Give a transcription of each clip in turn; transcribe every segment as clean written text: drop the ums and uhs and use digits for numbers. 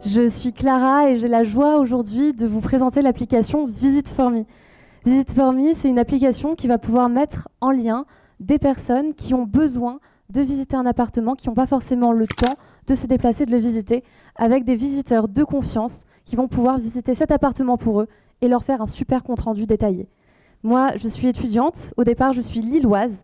Je suis Clara et j'ai la joie aujourd'hui de vous présenter l'application Visit for Me. Visit for Me, c'est une application qui va pouvoir mettre en lien des personnes qui ont besoin de visiter un appartement, qui n'ont pas forcément le temps de se déplacer, de le visiter, avec des visiteurs de confiance qui vont pouvoir visiter cet appartement pour eux et leur faire un super compte-rendu détaillé. Moi, je suis étudiante. Au départ, je suis lilloise.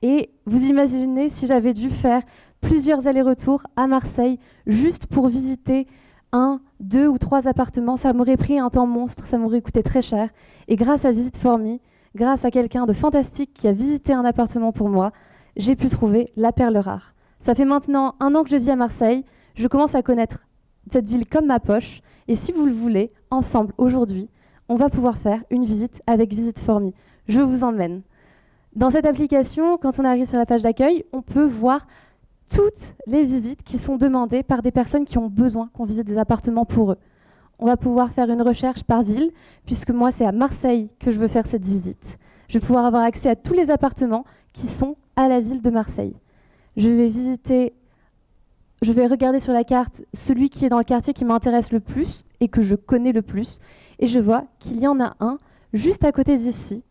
Et vous imaginez si j'avais dû faire plusieurs allers-retours à Marseille juste pour visiter 1, 2 ou 3 appartements, ça m'aurait pris un temps monstre, ça m'aurait coûté très cher. Et grâce à Visit for Me, grâce à quelqu'un de fantastique qui a visité un appartement pour moi, j'ai pu trouver la perle rare. Ça fait maintenant 1 an que je vis à Marseille, je commence à connaître cette ville comme ma poche, et si vous le voulez, ensemble, aujourd'hui, on va pouvoir faire une visite avec Visit for Me. Je vous emmène. Dans cette application, quand on arrive sur la page d'accueil, on peut voir toutes les visites qui sont demandées par des personnes qui ont besoin qu'on visite des appartements pour eux. On va pouvoir faire une recherche par ville, puisque moi, c'est à Marseille que je veux faire cette visite. Je vais pouvoir avoir accès à tous les appartements qui sont à la ville de Marseille. Je vais regarder sur la carte celui qui est dans le quartier qui m'intéresse le plus et que je connais le plus. Et je vois qu'il y en a un juste à côté d'ici,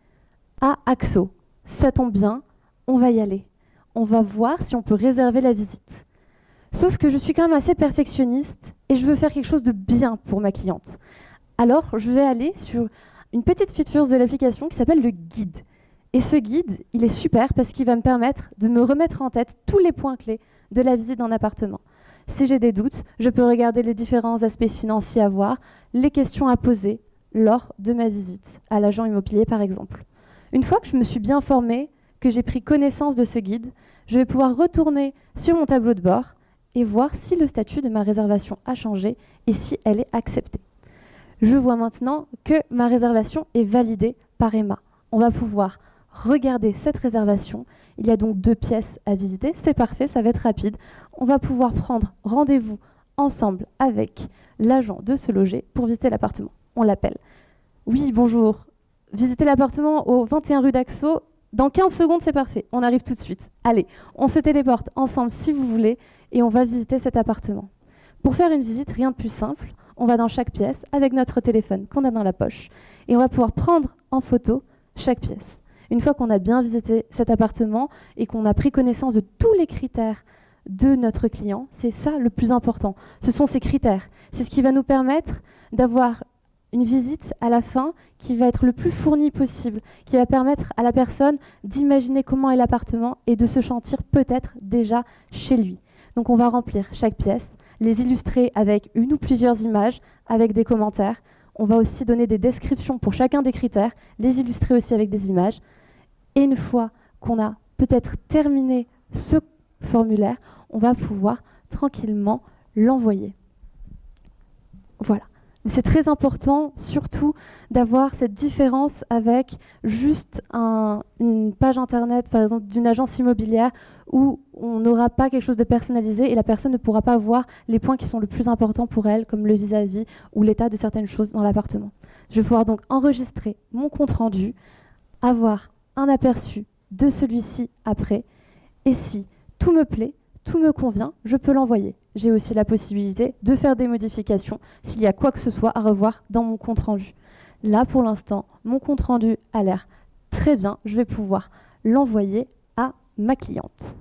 à Axo. Ça tombe bien, on va y aller. On va voir si on peut réserver la visite. Sauf que je suis quand même assez perfectionniste et je veux faire quelque chose de bien pour ma cliente. Alors, je vais aller sur une petite feature de l'application qui s'appelle le guide. Et ce guide, il est super parce qu'il va me permettre de me remettre en tête tous les points clés de la visite d'un appartement. Si j'ai des doutes, je peux regarder les différents aspects financiers à voir, les questions à poser lors de ma visite à l'agent immobilier, par exemple. Une fois que je me suis bien formée, que j'ai pris connaissance de ce guide, je vais pouvoir retourner sur mon tableau de bord et voir si le statut de ma réservation a changé et si elle est acceptée. Je vois maintenant que ma réservation est validée par Emma. On va pouvoir regarder cette réservation. Il y a donc 2 pièces à visiter. C'est parfait, ça va être rapide. On va pouvoir prendre rendez-vous ensemble avec l'agent de Se Loger pour visiter l'appartement. On l'appelle. Oui, bonjour. Visiter l'appartement au 21 rue d'Axo. Dans 15 secondes, c'est parfait. On arrive tout de suite. Allez, on se téléporte ensemble si vous voulez et on va visiter cet appartement. Pour faire une visite, rien de plus simple. On va dans chaque pièce avec notre téléphone qu'on a dans la poche et on va pouvoir prendre en photo chaque pièce. Une fois qu'on a bien visité cet appartement et qu'on a pris connaissance de tous les critères de notre client, c'est ça le plus important. Ce sont ces critères. C'est ce qui va nous permettre d'avoir une visite à la fin qui va être le plus fournie possible, qui va permettre à la personne d'imaginer comment est l'appartement et de se sentir peut-être déjà chez lui. Donc on va remplir chaque pièce, les illustrer avec une ou plusieurs images, avec des commentaires. On va aussi donner des descriptions pour chacun des critères, les illustrer aussi avec des images. Et une fois qu'on a peut-être terminé ce formulaire, on va pouvoir tranquillement l'envoyer. Voilà. C'est très important, surtout, d'avoir cette différence avec juste une page internet, par exemple, d'une agence immobilière où on n'aura pas quelque chose de personnalisé et la personne ne pourra pas voir les points qui sont le plus importants pour elle, comme le vis-à-vis ou l'état de certaines choses dans l'appartement. Je vais pouvoir donc enregistrer mon compte-rendu, avoir un aperçu de celui-ci après, et si tout me plaît, tout me convient, je peux l'envoyer. J'ai aussi la possibilité de faire des modifications s'il y a quoi que ce soit à revoir dans mon compte-rendu. Là, pour l'instant, mon compte-rendu a l'air très bien. Je vais pouvoir l'envoyer à ma cliente.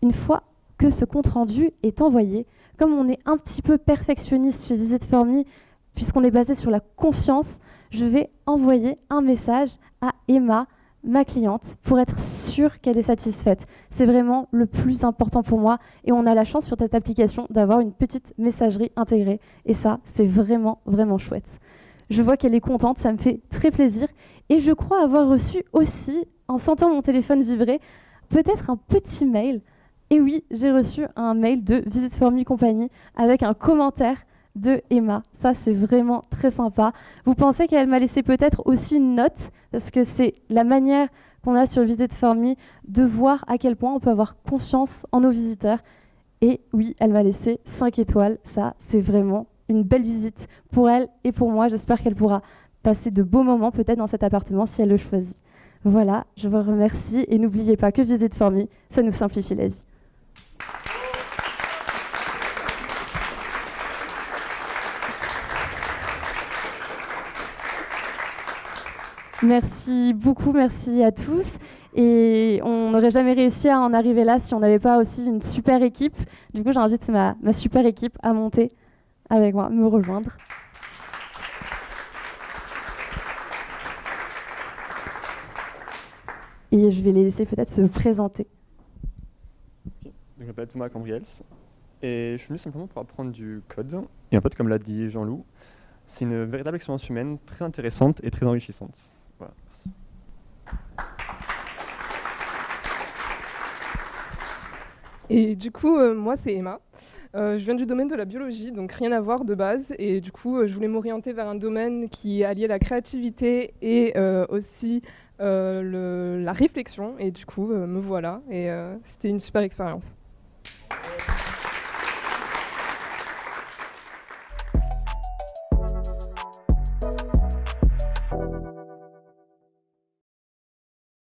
Une fois que ce compte-rendu est envoyé, comme on est un petit peu perfectionniste chez Visit for Me, puisqu'on est basé sur la confiance, je vais envoyer un message à Emma, ma cliente, pour être sûre qu'elle est satisfaite. C'est vraiment le plus important pour moi et on a la chance sur cette application d'avoir une petite messagerie intégrée et ça, c'est vraiment, vraiment chouette. Je vois qu'elle est contente, ça me fait très plaisir et je crois avoir reçu aussi, en sentant mon téléphone vibrer, peut-être un petit mail. Et oui, j'ai reçu un mail de Visit for Me Company avec un commentaire de Emma. Ça, c'est vraiment très sympa. Vous pensez qu'elle m'a laissé peut-être aussi une note, parce que c'est la manière qu'on a sur Visit for Me de voir à quel point on peut avoir confiance en nos visiteurs. Et oui, elle m'a laissé 5 étoiles. Ça, c'est vraiment une belle visite pour elle et pour moi. J'espère qu'elle pourra passer de beaux moments peut-être dans cet appartement si elle le choisit. Voilà, je vous remercie et n'oubliez pas que Visit for Me, ça nous simplifie la vie. Merci beaucoup, merci à tous. Et on n'aurait jamais réussi à en arriver là si on n'avait pas aussi une super équipe. Du coup, j'invite ma super équipe à monter avec moi, me rejoindre. Et je vais les laisser peut-être se présenter. Okay. Donc, je m'appelle Thomas Cambriels et je suis venu simplement pour apprendre du code. Et en fait, comme l'a dit Jean-Loup, c'est une véritable expérience humaine très intéressante et très enrichissante. Voilà, merci. Et du coup, moi, c'est Emma. Je viens du domaine de la biologie, donc rien à voir de base. Et du coup, je voulais m'orienter vers un domaine qui alliait la créativité et aussi la réflexion. Et du coup, me voilà. Et c'était une super expérience.